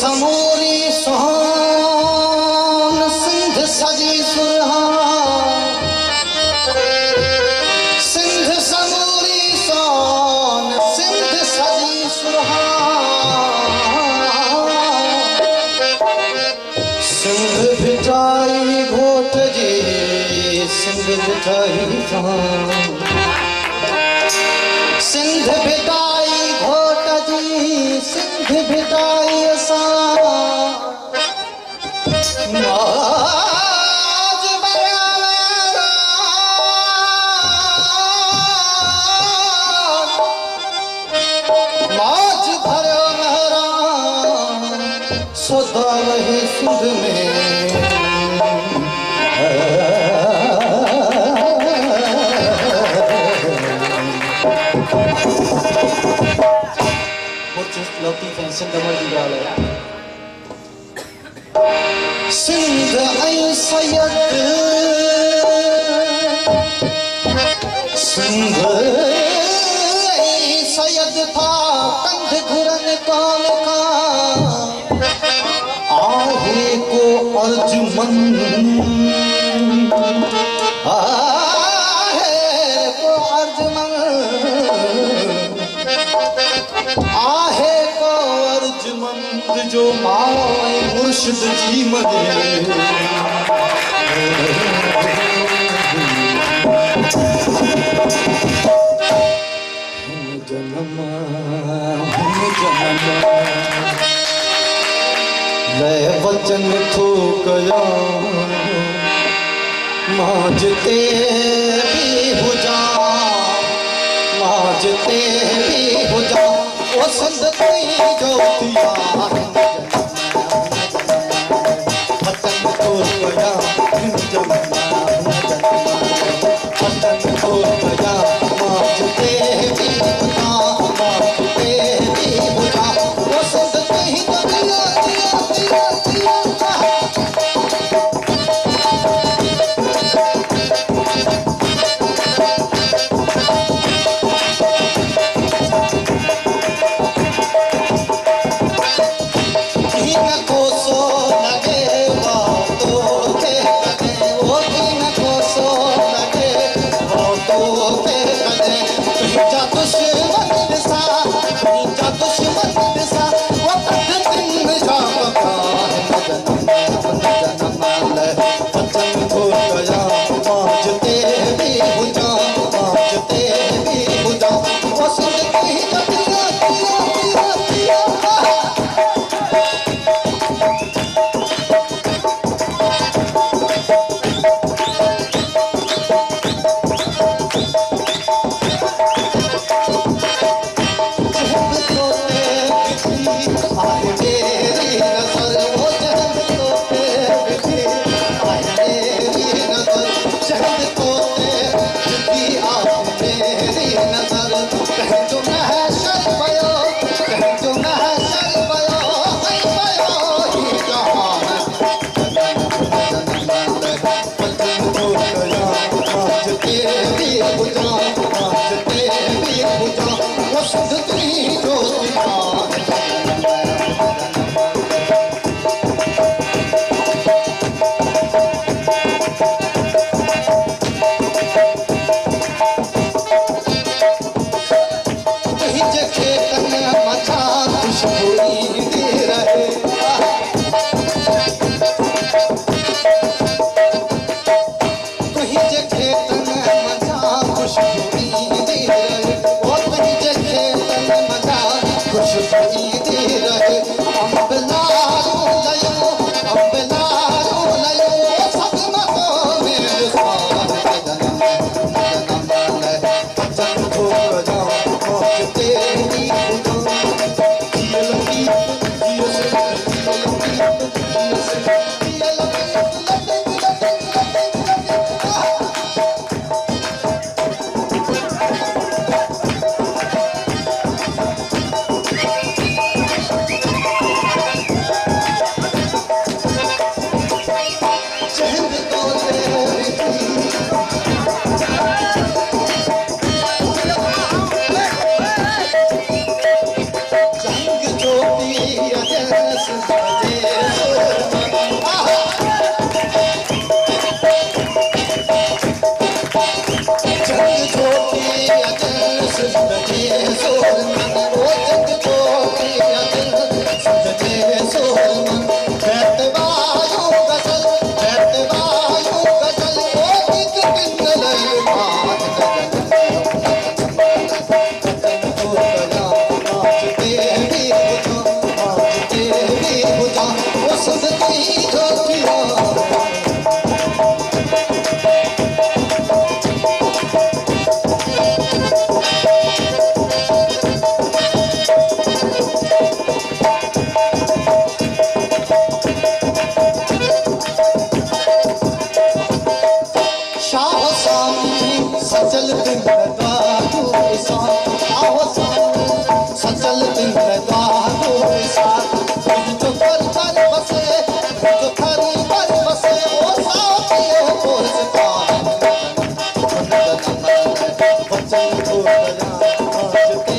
समूरी सोहन सिंध सजी सुरहान, सिंध समूरी सोहन सिंध सजी सुरहान, सिंध भिटाई घोट जी सिंध भिटाई जान, सिंध भिटाई घोट जी सिंध भिटाई असां मौज बराबर मौज भरियो महरान सदा रहे सिंध में लतीफ़ ऐं सिंध मर्जी ॻाल्हि आहे। सिंध ऐं सैयद सिंध ऐं सैयद था कंध घुरनि कौन का आहे को अर्जुमंद आहे को अर्जुमंद आहे को अर्जुमंद जो माओ मुर्शिद जी मने जन्म ले वचन थो कया मां जिते भी हुजा मां जिते भी हुजा ओ सिंध तई जोतिया वतन थो कया वतन थो कया मां जिते भी हुजा मां जिते भी हुजा ओ सिंध तई जोतिया को सो लगे तो के दिन दादू साथ आओ साथ सचल दिन दादू साथ जो कर कर बसे जो कर कर बसे ओ साथ ये पुरस्कार वचन को बजा आज